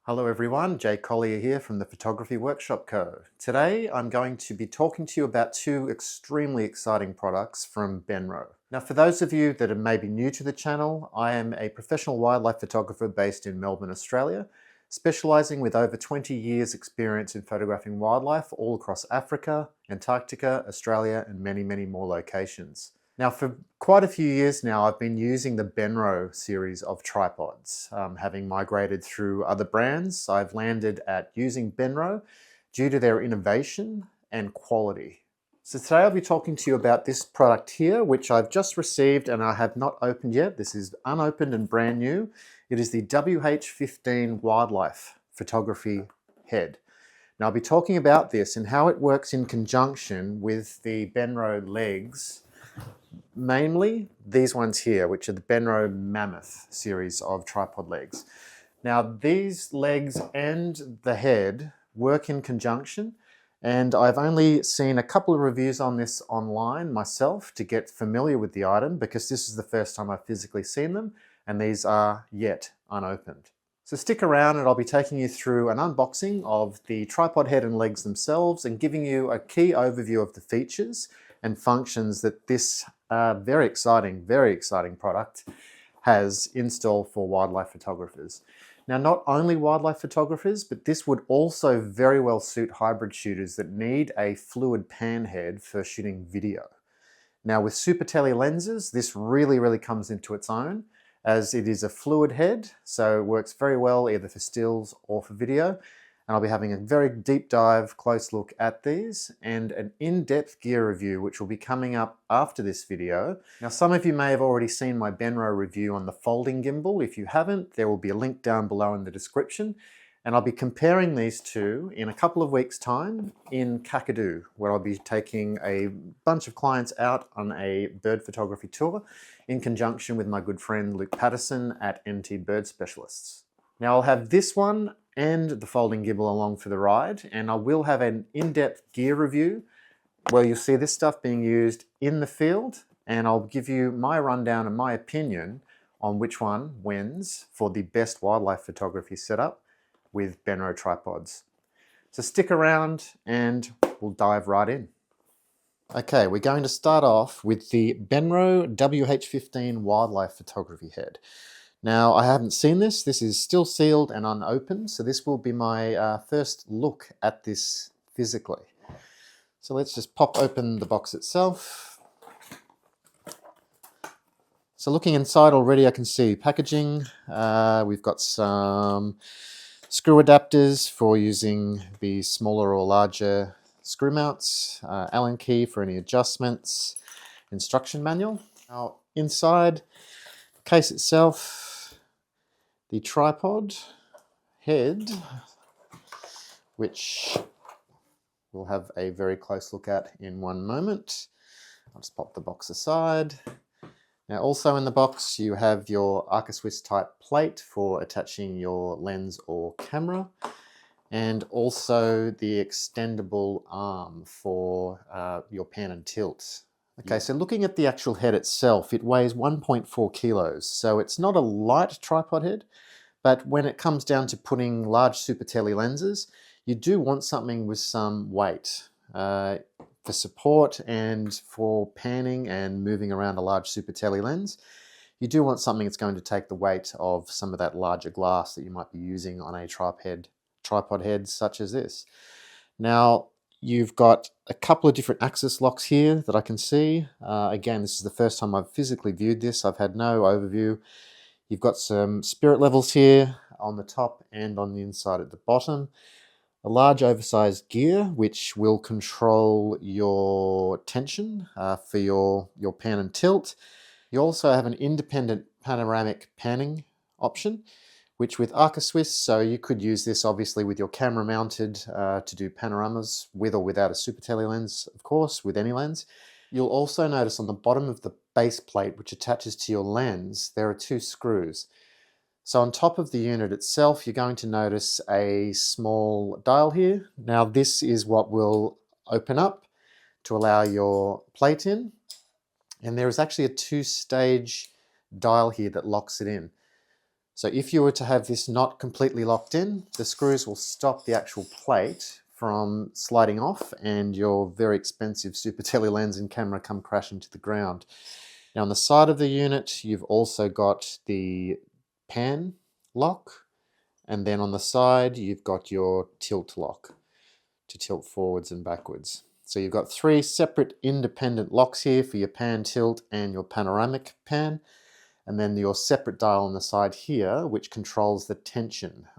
Hello everyone, Jay Collier here from the Photography Workshop Co. Today I'm going to be talking to you about two extremely exciting products from Benro. Now for those of you that are maybe new to the channel, I am a professional wildlife photographer based in Melbourne, Australia, specialising with over 20 years experience in photographing wildlife all across Africa, Antarctica, Australia and many more locations. Now for quite a few years now I've been using the Benro series of tripods. Having migrated through other brands, I've landed at using Benro due to their innovation and quality. So today I'll be talking to you about this product here, which I've just received and I have not opened yet. This is unopened and brand new. It is the WH-15 Wildlife Photography Head. Now I'll be talking about this and how it works in conjunction with the Benro legs. Mainly these ones here, which are the Benro Mammoth series of tripod legs. Now these legs and the head work in conjunction, and I've only seen a couple of reviews on this online myself to get familiar with the item, because this is the first time I've physically seen them and these are yet unopened. So stick around and I'll be taking you through an unboxing of the tripod head and legs themselves and giving you a key overview of the features and functions that this very exciting product has installed for wildlife photographers. Now, not only wildlife photographers, but this would also very well suit hybrid shooters that need a fluid pan head for shooting video. Now, with super tele lenses, this really comes into its own, as it is a fluid head, so it works very well either for stills or for video. And I'll be having a very deep dive, close look at these and an in-depth gear review, which will be coming up after this video. Now, some of you may have already seen my Benro review on the folding gimbal. If you haven't, there will be a link down below in the description. And I'll be comparing these two in a couple of weeks' time in Kakadu, where I'll be taking a bunch of clients out on a bird photography tour in conjunction with my good friend Luke Patterson at NT Bird Specialists. Now, I'll have this one and the folding gimbal along for the ride, and I will have an in-depth gear review where you'll see this stuff being used in the field, and I'll give you my rundown and my opinion on which one wins for the best wildlife photography setup with Benro tripods. So stick around and we'll dive right in. Okay, we're going to start off with the Benro WH-15 Wildlife Photography Head. Now, I haven't seen this. This is still sealed and unopened, so this will be my first look at this physically. So let's just pop open the box itself. So looking inside already, I can see packaging. We've got some screw adapters for using the smaller or larger screw mounts, Allen key for any adjustments, instruction manual. Now, inside the case itself, the tripod head, which we'll have a very close look at in one moment. I'll just pop the box aside. Now, also in the box, you have your Arca Swiss type plate for attaching your lens or camera, and also the extendable arm for your pan and tilt. Okay, so looking at the actual head itself, it weighs 1.4 kilos, so it's not a light tripod head, but when it comes down to putting large super tele lenses, you do want something with some weight for support and for panning and moving around a large super tele lens. You do want something that's going to take the weight of some of that larger glass that you might be using on a tripod head such as this. Now, you've got a couple of different axis locks here that I can see. Again, this is the first time I've physically viewed this. I've had no overview. You've got some spirit levels here on the top and on the inside at the bottom. A large oversized gear, which will control your tension for your pan and tilt. You also have an independent panoramic panning option, which with Arca Swiss, so you could use this obviously with your camera mounted to do panoramas with or without a super tele lens, of course, with any lens. You'll also notice on the bottom of the base plate, which attaches to your lens, there are two screws. So on top of the unit itself, you're going to notice a small dial here. Now this is what will open up to allow your plate in. And there is actually a two-stage dial here that locks it in. So if you were to have this not completely locked in, the screws will stop the actual plate from sliding off and your very expensive super tele lens and camera come crashing to the ground. Now on the side of the unit, you've also got the pan lock, and then on the side, you've got your tilt lock to tilt forwards and backwards. So you've got 3 separate independent locks here for your pan tilt and your panoramic pan. And then your separate dial on the side here, which controls the tension.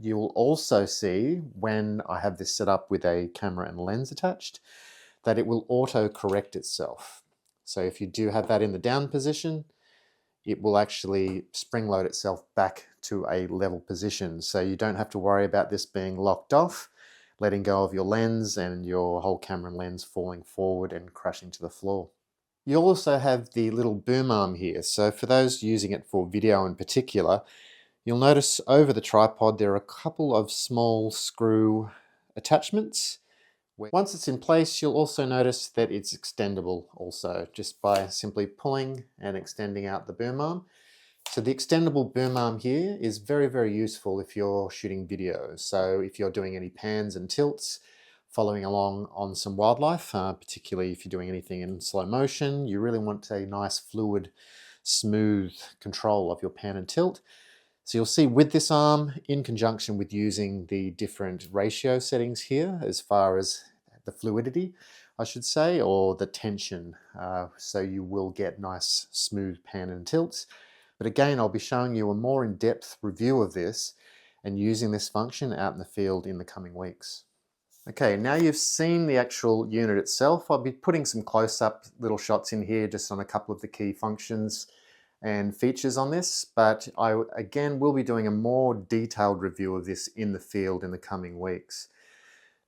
You will also see when I have this set up with a camera and lens attached, that it will auto-correct itself. So if you do have that in the down position, it will actually spring load itself back to a level position. So you don't have to worry about this being locked off, letting go of your lens and your whole camera and lens falling forward and crashing to the floor. You also have the little boom arm here. So for those using it for video in particular, you'll notice over the tripod there are a couple of small screw attachments. Once it's in place, you'll also notice that it's extendable also, just by simply pulling and extending out the boom arm. So the extendable boom arm here is very, very useful if you're shooting video. So if you're doing any pans and tilts, following along on some wildlife, particularly if you're doing anything in slow motion, you really want a nice fluid, smooth control of your pan and tilt. So you'll see with this arm, in conjunction with using the different ratio settings here, as far as the fluidity, I should say, or the tension, so you will get nice smooth pan and tilts. But again, I'll be showing you a more in-depth review of this and using this function out in the field in the coming weeks. Okay, now you've seen the actual unit itself. I'll be putting some close-up little shots in here just on a couple of the key functions and features on this, but I again will be doing a more detailed review of this in the field in the coming weeks.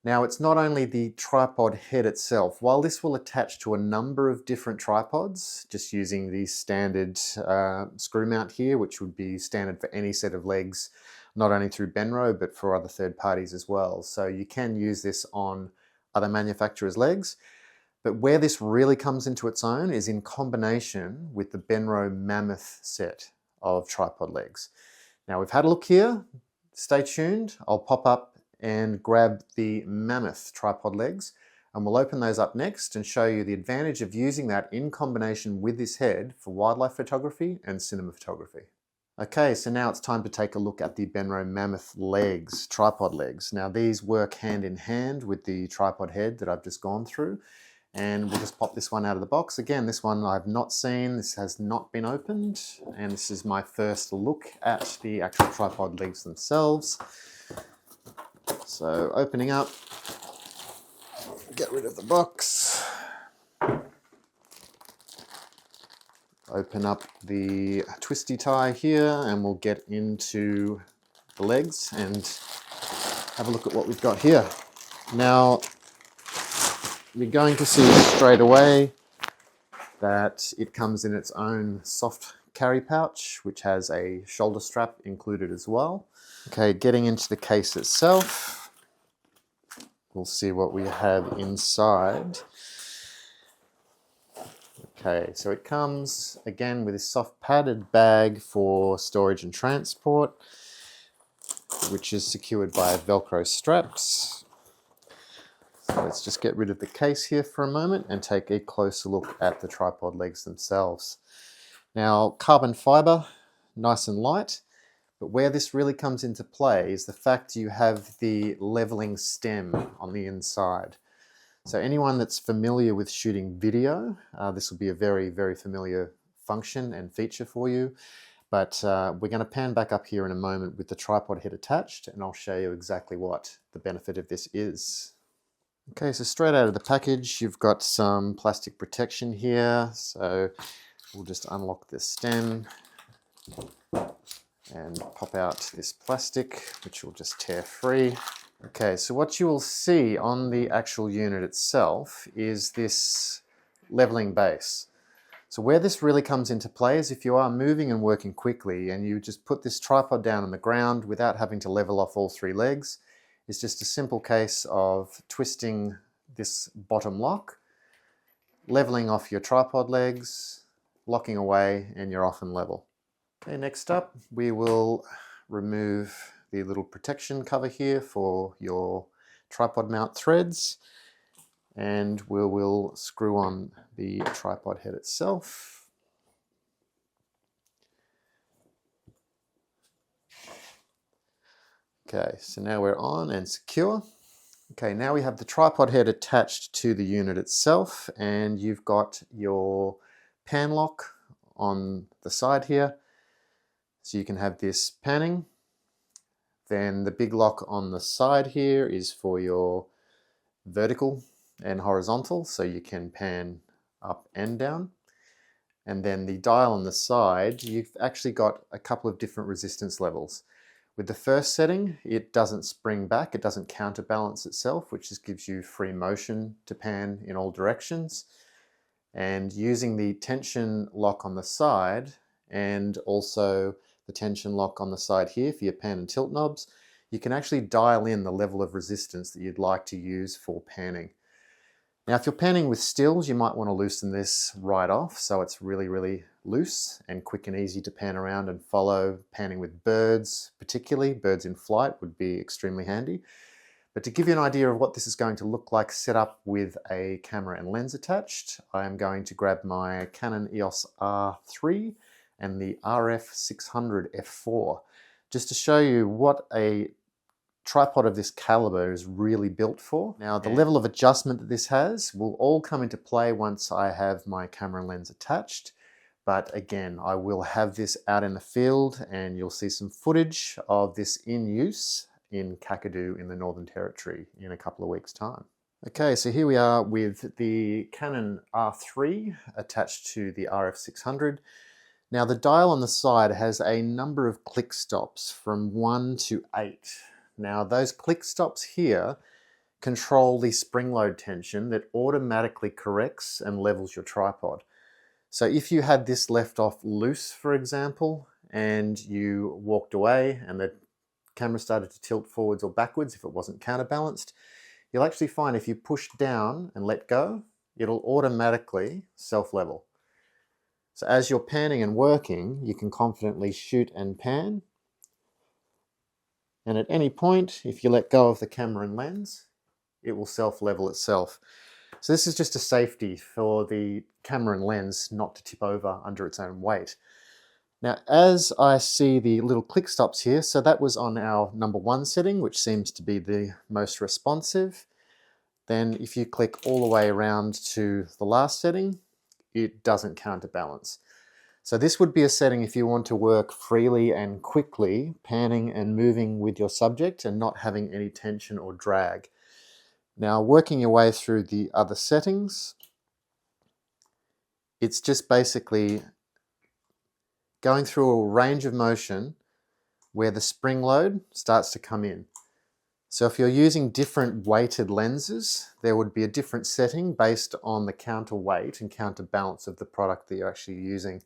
Now it's not only the tripod head itself. While this will attach to a number of different tripods, just using the standard screw mount here, which would be standard for any set of legs, not only through Benro, but for other third parties as well. So you can use this on other manufacturers' legs. But where this really comes into its own is in combination with the Benro Mammoth set of tripod legs. Now we've had a look here. Stay tuned. I'll pop up and grab the Mammoth tripod legs, and we'll open those up next and show you the advantage of using that in combination with this head for wildlife photography and cinema photography. Okay, so now it's time to take a look at the Benro Mammoth legs, tripod legs. Now these work hand in hand with the tripod head that I've just gone through, and we'll just pop this one out of the box. Again, this one I've not seen, this has not been opened, and this is my first look at the actual tripod legs themselves. So opening up, get rid of the box. Open up the twisty tie here and we'll get into the legs and have a look at what we've got here. Now, you're going to see straight away that it comes in its own soft carry pouch, which has a shoulder strap included as well. Okay, getting into the case itself, we'll see what we have inside. Okay, so it comes again with a soft padded bag for storage and transport, which is secured by Velcro straps. So let's just get rid of the case here for a moment and take a closer look at the tripod legs themselves. Now, carbon fiber, nice and light, but where this really comes into play is the fact you have the leveling stem on the inside. So anyone that's familiar with shooting video, this will be a very, very familiar function and feature for you. But we're going to pan back up here in a moment with the tripod head attached, and I'll show you exactly what the benefit of this is. Okay, so straight out of the package, you've got some plastic protection here. So we'll just unlock this stem and pop out this plastic, which will just tear free. Okay, so what you will see on the actual unit itself is this leveling base. So where this really comes into play is if you are moving and working quickly and you just put this tripod down on the ground without having to level off all 3 legs, it's just a simple case of twisting this bottom lock, leveling off your tripod legs, locking away, and you're off and level. Okay, next up we will remove the little protection cover here for your tripod mount threads, and we will screw on the tripod head itself. Okay, so now we're on and secure. Okay, now we have the tripod head attached to the unit itself, and you've got your pan lock on the side here, so you can have this panning. Then the big lock on the side here is for your vertical and horizontal, so you can pan up and down. And then the dial on the side, you've actually got a couple of different resistance levels. With the first setting, it doesn't spring back, it doesn't counterbalance itself, which just gives you free motion to pan in all directions. And using the tension lock on the side, and also the tension lock on the side here for your pan and tilt knobs, you can actually dial in the level of resistance that you'd like to use for panning. Now, if you're panning with stills, you might want to loosen this right off so it's really, really loose and quick and easy to pan around and follow. Panning with birds, particularly birds in flight, would be extremely handy. But to give you an idea of what this is going to look like set up with a camera and lens attached, I am going to grab my Canon EOS R3 and the RF600 f4 just to show you what a tripod of this caliber is really built for. Now, the level of adjustment that this has will all come into play once I have my camera and lens attached. But again, I will have this out in the field and you'll see some footage of this in use in Kakadu in the Northern Territory in a couple of weeks' time. Okay, so here we are with the Canon R3 attached to the RF600. Now, the dial on the side has a number of click stops from 1 to 8. Now, those click stops here control the spring load tension that automatically corrects and levels your tripod. So if you had this left off loose, for example, and you walked away and the camera started to tilt forwards or backwards if it wasn't counterbalanced, you'll actually find if you push down and let go, it'll automatically self-level. So as you're panning and working, you can confidently shoot and pan. And at any point, if you let go of the camera and lens, it will self-level itself. So this is just a safety for the camera and lens not to tip over under its own weight. Now, as I see the little click stops here, so that was on our number 1 setting, which seems to be the most responsive. Then if you click all the way around to the last setting, it doesn't counterbalance. So this would be a setting if you want to work freely and quickly, panning and moving with your subject and not having any tension or drag. Now, working your way through the other settings, it's just basically going through a range of motion where the spring load starts to come in. So if you're using different weighted lenses, there would be a different setting based on the counterweight and counterbalance of the product that you're actually using.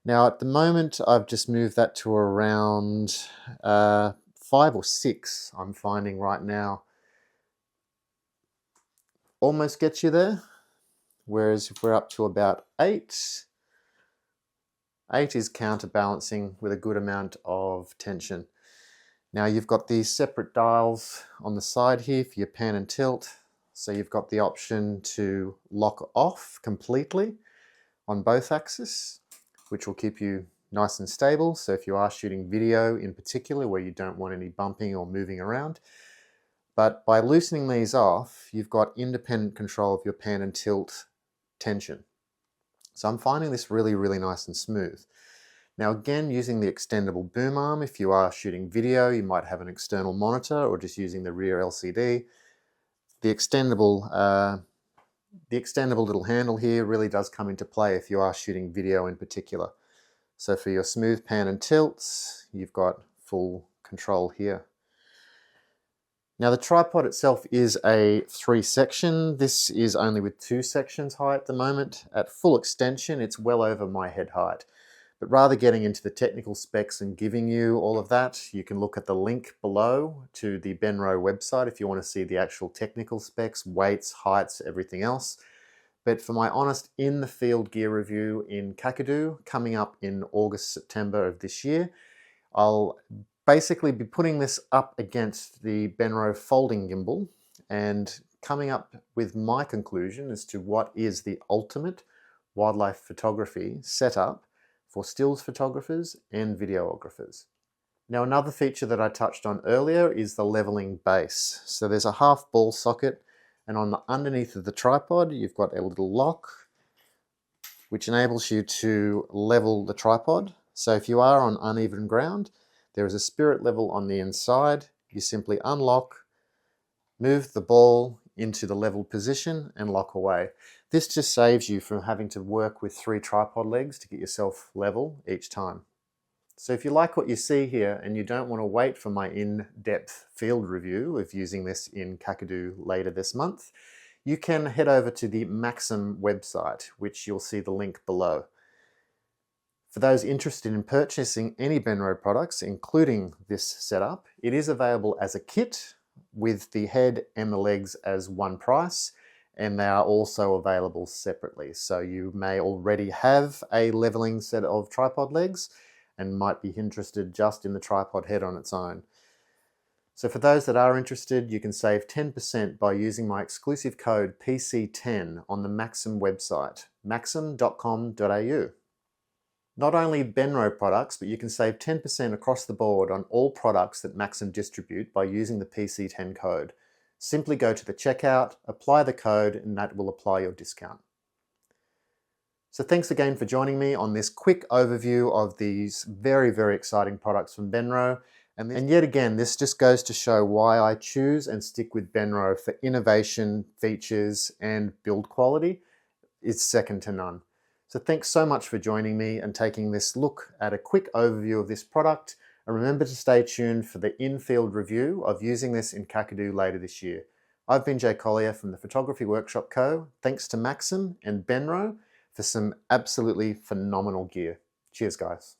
Now, at the moment, I've just moved that to around 5 or 6, I'm finding right now. Almost gets you there, whereas if we're up to about 8, 8 is counterbalancing with a good amount of tension. Now, you've got these separate dials on the side here for your pan and tilt, so you've got the option to lock off completely on both axes, which will keep you nice and stable. So if you are shooting video in particular where you don't want any bumping or moving around. But by loosening these off, you've got independent control of your pan and tilt tension. So I'm finding this really, really nice and smooth. Now again, using the extendable boom arm, if you are shooting video, you might have an external monitor or just using the rear LCD. The extendable little handle here really does come into play if you are shooting video in particular. So for your smooth pan and tilts, you've got full control here. Now the tripod itself is a 3-section. This is only with 2 sections high at the moment. At full extension, it's well over my head height. But rather getting into the technical specs and giving you all of that, you can look at the link below to the Benro website if you want to see the actual technical specs, weights, heights, everything else. But for my honest in-the-field gear review in Kakadu, coming up in August, September of this year, I'll basically be putting this up against the Benro folding gimbal and coming up with my conclusion as to what is the ultimate wildlife photography setup for stills photographers and videographers. Now, another feature that I touched on earlier is the leveling base. So there's a half ball socket, and on the underneath of the tripod you've got a little lock which enables you to level the tripod. So if you are on uneven ground, there is a spirit level on the inside. You simply unlock, move the ball into the level position and lock away. This just saves you from having to work with 3 tripod legs to get yourself level each time. So if you like what you see here and you don't want to wait for my in-depth field review of using this in Kakadu later this month, you can head over to the Maxim website, which you'll see the link below. For those interested in purchasing any Benro products, including this setup, it is available as a kit with the head and the legs as one price, and they are also available separately. So you may already have a leveling set of tripod legs and might be interested just in the tripod head on its own. So for those that are interested, you can save 10% by using my exclusive code PC10 on the Maxim website, maxim.com.au. Not only Benro products, but you can save 10% across the board on all products that Maxim distribute by using the PC10 code. Simply go to the checkout, apply the code, and that will apply your discount. So thanks again for joining me on this quick overview of these very, very exciting products from Benro. And yet again, this just goes to show why I choose and stick with Benro for innovation, features, and build quality. It's second to none. So thanks so much for joining me and taking this look at a quick overview of this product. And remember to stay tuned for the in-field review of using this in Kakadu later this year. I've been Collier from the Photography Workshop Co. Thanks to Maxim and Benro for some absolutely phenomenal gear. Cheers, guys.